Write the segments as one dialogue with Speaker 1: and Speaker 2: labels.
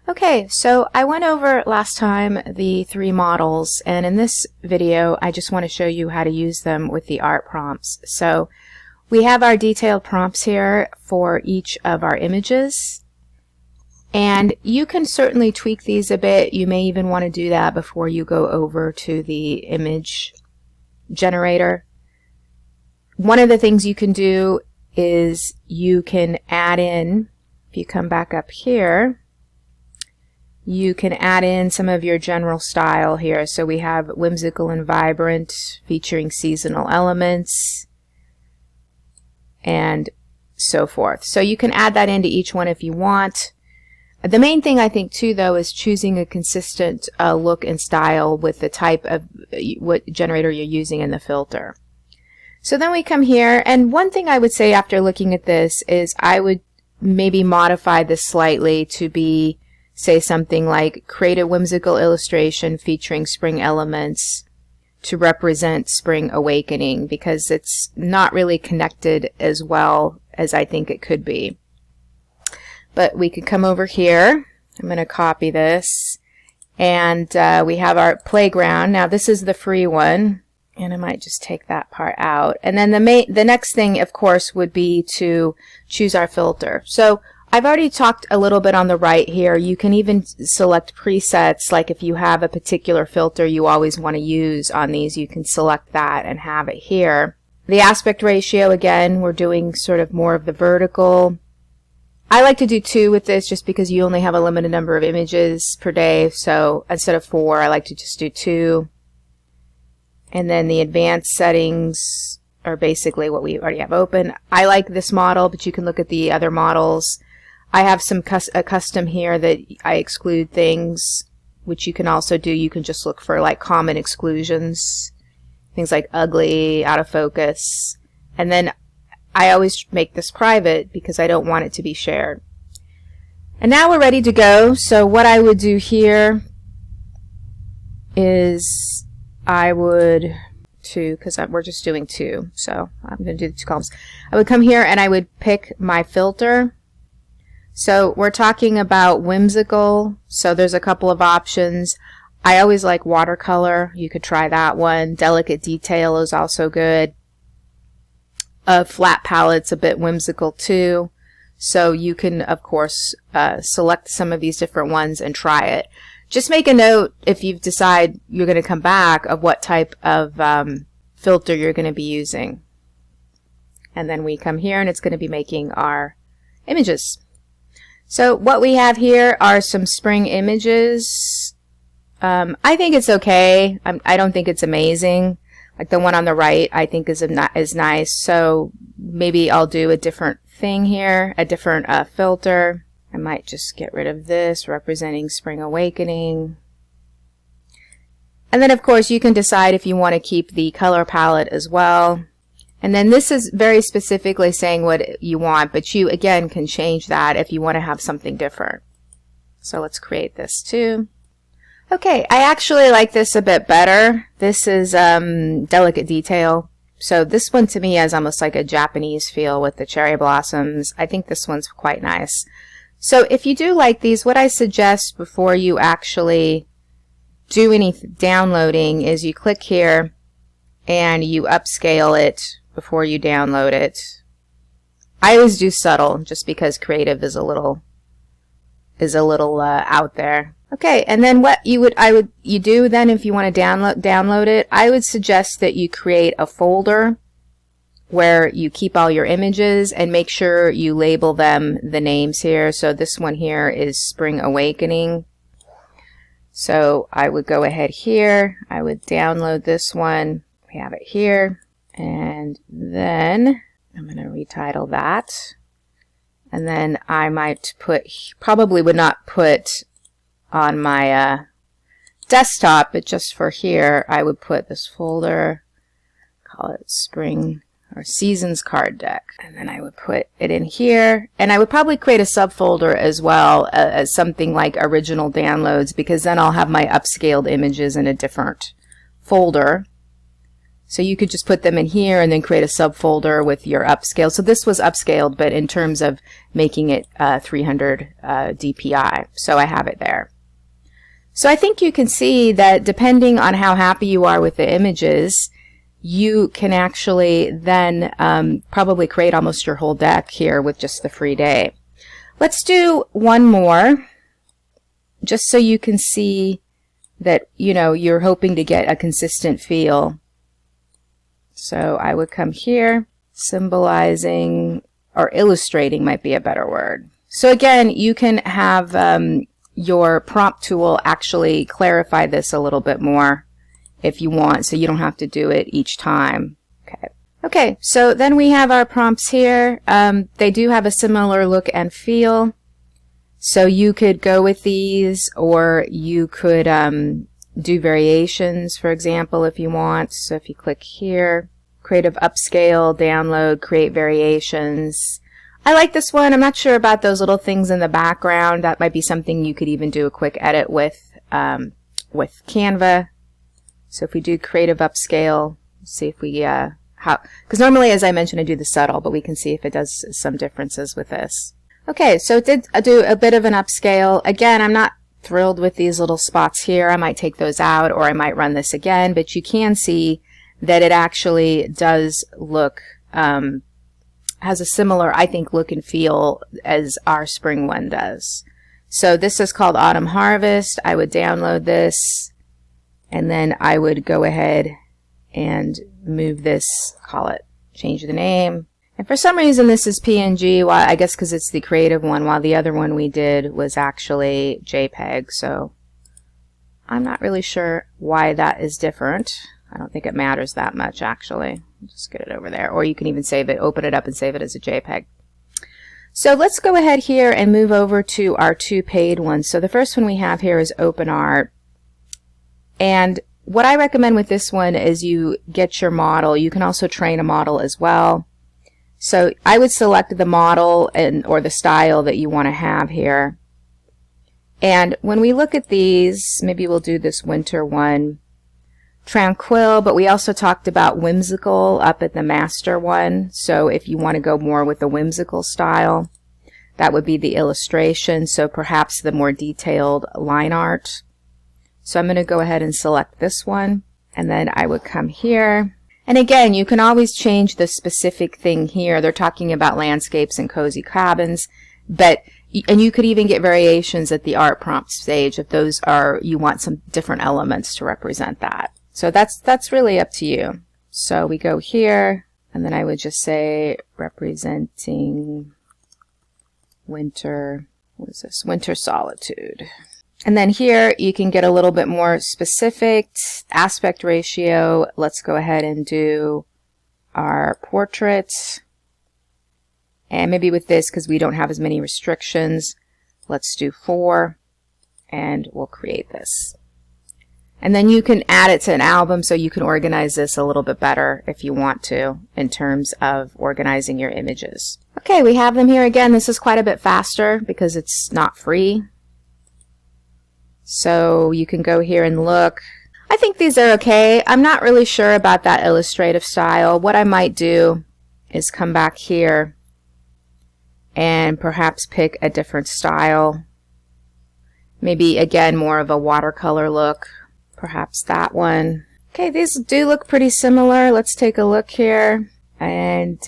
Speaker 1: Okay, so I went over last time the 3 models, and in this video I just want to show you how to use them with the art prompts. So we have our detailed prompts here for each of our images, and you can certainly tweak these a bit. You may even want to do that before you go over to the image generator. One of the things you can do is you can add in, if you come back up here, you can add in some of your general style here. So we have whimsical and vibrant, featuring seasonal elements, and so forth. So you can add that into each one if you want. The main thing I think too though is choosing a consistent look and style with the type of what generator you're using in the filter. So then we come here, and one thing I would say after looking at this is I would maybe modify this slightly to be, say, something like create a whimsical illustration featuring spring elements to represent spring awakening, because it's not really connected as well as I think it could be. But we could come over here. I'm going to copy this, and we have our playground. Now this is the free one, and I might just take that part out. And then the next thing, of course, would be to choose our filter. So I've already talked a little bit on the right here. You can even select presets, like if you have a particular filter you always want to use on these, you can select that and have it here. The aspect ratio, again, we're doing sort of more of the vertical. I like to do 2 with this just because you only have a limited number of images per day, so instead of 4 I like to just do 2. And then the advanced settings are basically what we already have open. I like this model, but you can look at the other models. I have some a custom here that I exclude things, which you can also do. You can just look for like common exclusions, things like ugly, out of focus. And then I always make this private because I don't want it to be shared. And now we're ready to go. So what I would do here is I would because we're just doing 2, so I'm going to do the 2 columns. I would come here and I would pick my filter. So we're talking about whimsical, so there's a couple of options. I always like watercolor. You could try that one. Delicate detail is also good. Flat palette's a bit whimsical too. So you can, of course, select some of these different ones and try it. Just make a note if you decide you're going to come back of what type of filter you're going to be using. And then we come here and it's going to be making our images. So what we have here are some spring images. I think it's okay. I don't think it's amazing. Like the one on the right I think is nice. So maybe I'll do a different thing here, a different filter. I might just get rid of this, representing spring awakening. And then of course you can decide if you want to keep the color palette as well. And then this is very specifically saying what you want, but you again can change that if you want to have something different. So let's create this too. Okay, I actually like this a bit better. This is delicate detail. So this one to me has almost like a Japanese feel with the cherry blossoms. I think this one's quite nice. So if you do like these, what I suggest before you actually do any downloading is you click here and you upscale it before you download it. I always do subtle just because creative is a little out there. Okay, and then what you do then if you want to download it, I would suggest that you create a folder where you keep all your images and make sure you label them the names here. So this one here is Spring Awakening. So I would go ahead here, I would download this one, we have it here, and then I'm going to retitle that. And then I might probably would not put on my desktop, but just for here I would put this folder, call it Spring or Seasons Card Deck, and then I would put it in here, and I would probably create a subfolder as well as something like original downloads, because then I'll have my upscaled images in a different folder. So you could just put them in here and then create a subfolder with your upscale. So this was upscaled, but in terms of making it 300 dpi. So I have it there. So I think you can see that depending on how happy you are with the images, you can actually then probably create almost your whole deck here with just the free day. Let's do one more, just so you can see that, you know, you're hoping to get a consistent feel. So I would come here, symbolizing, or illustrating might be a better word. So again, you can have your prompt tool actually clarify this a little bit more if you want, so you don't have to do it each time. Okay, so then we have our prompts here. They do have a similar look and feel. So you could go with these, or you could do variations, for example, if you want. So if you click here, creative upscale, download, create variations. I like this one. I'm not sure about those little things in the background. That might be something you could even do a quick edit with Canva. So if we do creative upscale, see if we, because normally, as I mentioned, I do the subtle, but we can see if it does some differences with this. Okay, so it did do a bit of an upscale. Again, I'm not thrilled with these little spots here. I might take those out, or I might run this again, but you can see that it actually does look, has a similar, I think, look and feel as our spring one does. So this is called Autumn Harvest. I would download this, and then I would go ahead and move this, call it, change the name. And for some reason this is PNG, well, I guess because it's the creative one, while the other one we did was actually JPEG. So I'm not really sure why that is different. I don't think it matters that much, actually. Just get it over there. Or you can even save it, open it up and save it as a JPEG. So let's go ahead here and move over to our two paid ones. So the first one we have here is OpenArt. And what I recommend with this one is you get your model. You can also train a model as well. So I would select the model or the style that you want to have here. And when we look at these, maybe we'll do this winter one. Tranquil, but we also talked about whimsical up at the master one. So if you want to go more with the whimsical style, that would be the illustration. So perhaps the more detailed line art. So I'm going to go ahead and select this one, and then I would come here. And again, you can always change the specific thing here. They're talking about landscapes and cozy cabins, and you could even get variations at the art prompt stage if those are, you want some different elements to represent that. So that's really up to you. So we go here, and then I would just say representing winter, what is this? Winter solitude. And then here you can get a little bit more specific. Aspect ratio, let's go ahead and do our portrait. And maybe with this, because we don't have as many restrictions, let's do 4, and we'll create this. And then you can add it to an album, so you can organize this a little bit better if you want to in terms of organizing your images. Okay, we have them here again. This is quite a bit faster because it's not free. So you can go here and look. I think these are okay. I'm not really sure about that illustrative style. What I might do is come back here and perhaps pick a different style. Maybe, again, more of a watercolor look. Perhaps that one. Okay, these do look pretty similar. Let's take a look here. And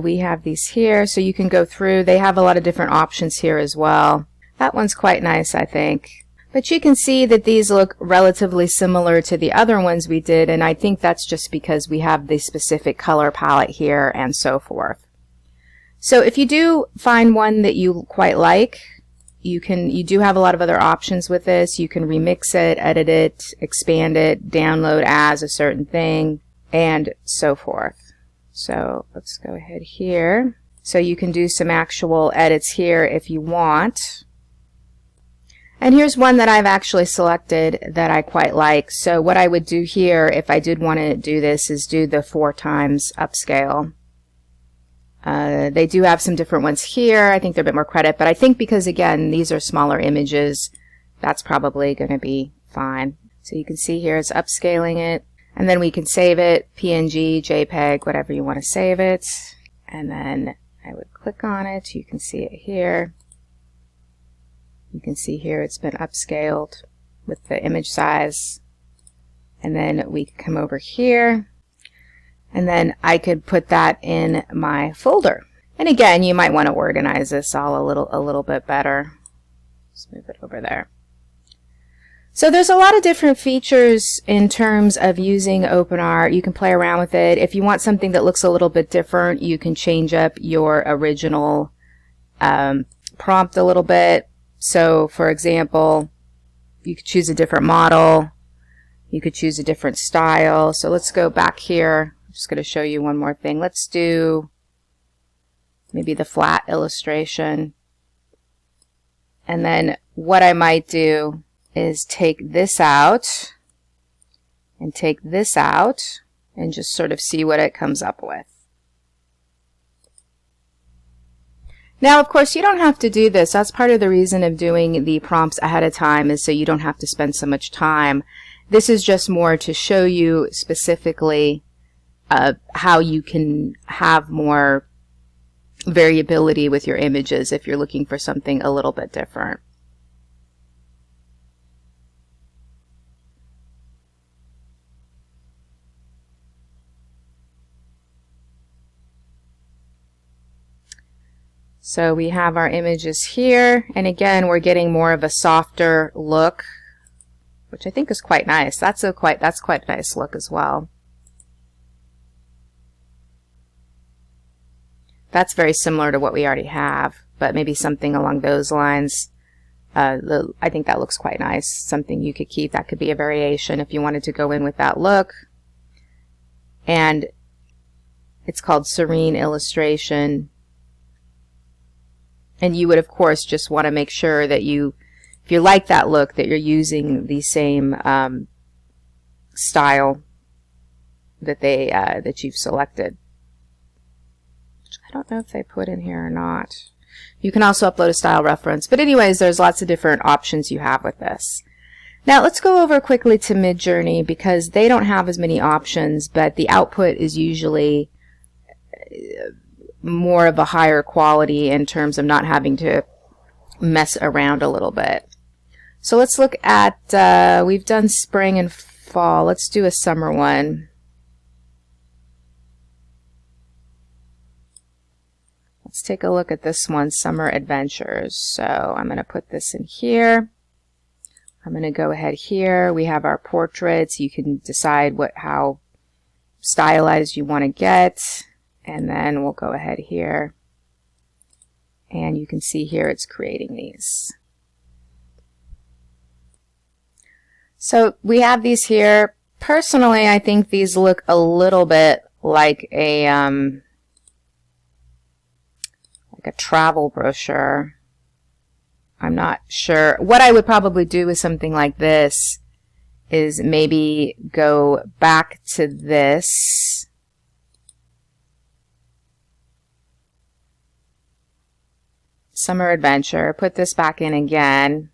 Speaker 1: we have these here, so you can go through. They have a lot of different options here as well. That one's quite nice, I think. But you can see that these look relatively similar to the other ones we did, and I think that's just because we have the specific color palette here and so forth. So if you do find one that you quite like, you do have a lot of other options with this. You can remix it, edit it, expand it, download as a certain thing, and so forth. So let's go ahead here. So you can do some actual edits here if you want. And here's one that I've actually selected that I quite like. So what I would do here, if I did want to do this, is do the 4 times upscale. They do have some different ones here. I think they're a bit more credit, but I think because, again, these are smaller images, that's probably going to be fine. So you can see here it's upscaling it. And then we can save it, PNG, JPEG, whatever you want to save it. And then I would click on it. You can see it here. You can see here it's been upscaled with the image size. And then we can come over here, and then I could put that in my folder. And again, you might want to organize this all a little bit better. Let's move it over there. So there's a lot of different features in terms of using OpenArt. You can play around with it. If you want something that looks a little bit different, you can change up your original prompt a little bit. So for example, you could choose a different model. You could choose a different style. So let's go back here. I'm just going to show you one more thing. Let's do maybe the flat illustration. And then what I might do is take this out and take this out and just sort of see what it comes up with. Now, of course, you don't have to do this. That's part of the reason of doing the prompts ahead of time, is so you don't have to spend so much time. This is just more to show you specifically how you can have more variability with your images if you're looking for something a little bit different. So we have our images here, and again we're getting more of a softer look, which I think is quite nice. That's quite a nice look as well. That's very similar to what we already have, but maybe something along those lines. I think that looks quite nice. Something you could keep. That could be a variation if you wanted to go in with that look. And it's called Serene Illustration. And you would, of course, just want to make sure that if you like that look, that you're using the same style that that you've selected. Which I don't know if they put in here or not. You can also upload a style reference. But anyways, there's lots of different options you have with this. Now let's go over quickly to Midjourney, because they don't have as many options, but the output is usually more of a higher quality in terms of not having to mess around a little bit. So let's look at, we've done spring and fall. Let's do a summer one. Let's take a look at this one, Summer Adventures. So I'm going to put this in here. I'm going to go ahead here. We have our portraits. You can decide how stylized you want to get. And then we'll go ahead here, and you can see here it's creating these. So we have these here. Personally, I think these look a little bit like a travel brochure. I'm not sure. What I would probably do with something like this is maybe go back to this. Summer Adventure, put this back in again.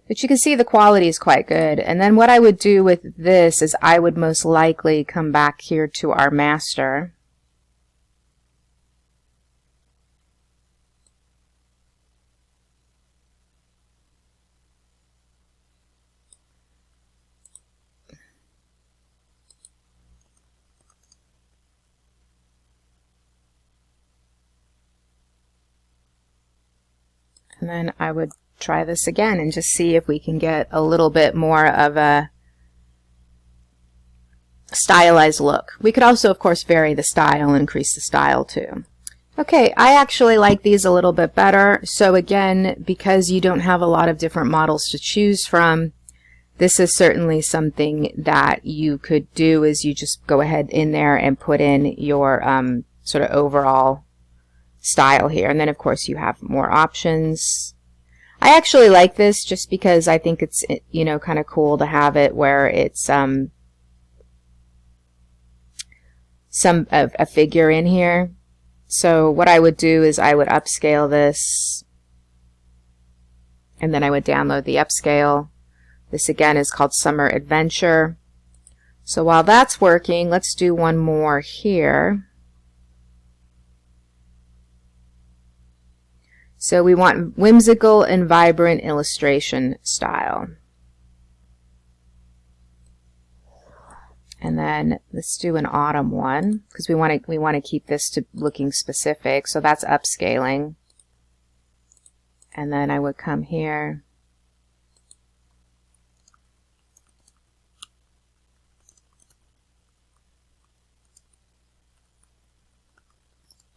Speaker 1: But you can see the quality is quite good. And then what I would do with this is I would most likely come back here to our master. And then I would try this again and just see if we can get a little bit more of a stylized look. We could also, of course, vary the style and increase the style too. Okay, I actually like these a little bit better. So again, because you don't have a lot of different models to choose from, this is certainly something that you could do, is you just go ahead in there and put in your sort of overall style here, and then of course you have more options. I actually like this just because I think it's, you know, kind of cool to have it where it's a figure in here. So what I would do is I would upscale this, and then I would download the upscale. This again is called Summer Adventure. So while that's working, let's do one more here. So we want whimsical and vibrant illustration style. And then let's do an autumn one, because we want to keep this to looking specific. So that's upscaling. And then I would come here.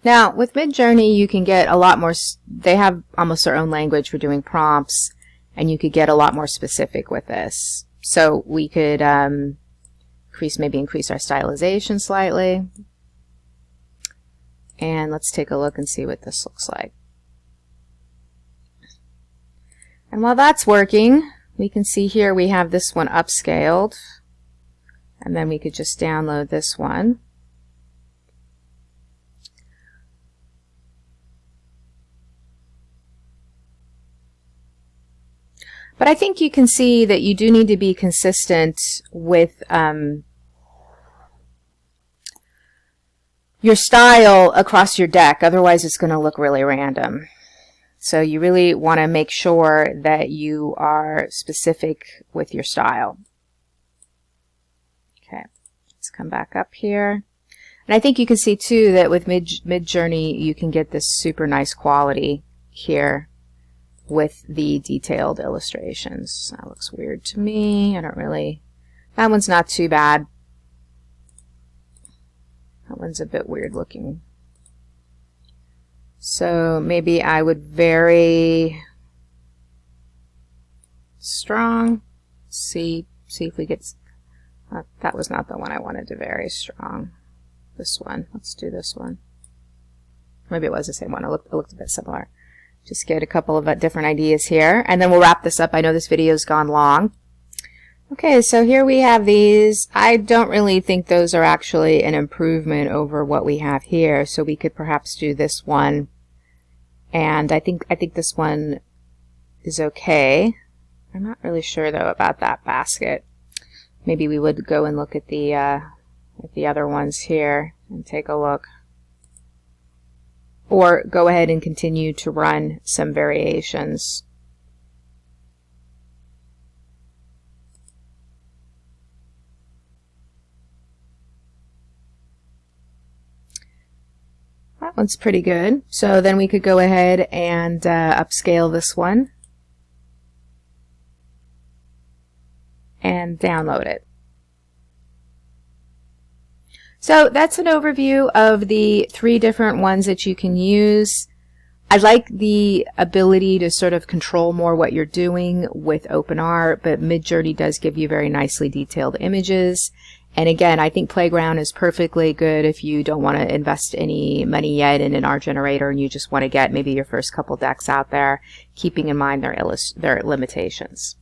Speaker 1: Now, with Midjourney, you can get a lot more, they have almost their own language for doing prompts, and you could get a lot more specific with this. So we could maybe increase our stylization slightly. And let's take a look and see what this looks like. And while that's working, we can see here we have this one upscaled. And then we could just download this one. But I think you can see that you do need to be consistent with your style across your deck. Otherwise, it's going to look really random. So you really want to make sure that you are specific with your style. Okay, let's come back up here. And I think you can see too that with Midjourney, you can get this super nice quality here with the detailed illustrations. That looks weird to me. I don't really, that one's not too bad. That one's a bit weird looking. So maybe I would vary strong. See if we get, that was not the one I wanted to vary strong. This one, let's do this one. Maybe it was the same one. It looked a bit similar. Just get a couple of different ideas here, and then we'll wrap this up. I know this video's gone long. Okay, so here we have these. I don't really think those are actually an improvement over what we have here, so we could perhaps do this one. And I think this one is okay. I'm not really sure though about that basket. Maybe we would go and look at the other ones here and take a look. Or go ahead and continue to run some variations. That one's pretty good. So then we could go ahead and upscale this one and download it. So that's an overview of the 3 different ones that you can use. I like the ability to sort of control more what you're doing with OpenArt, but Midjourney does give you very nicely detailed images. And again, I think Playground is perfectly good if you don't want to invest any money yet in an art generator and you just want to get maybe your first couple decks out there, keeping in mind their limitations.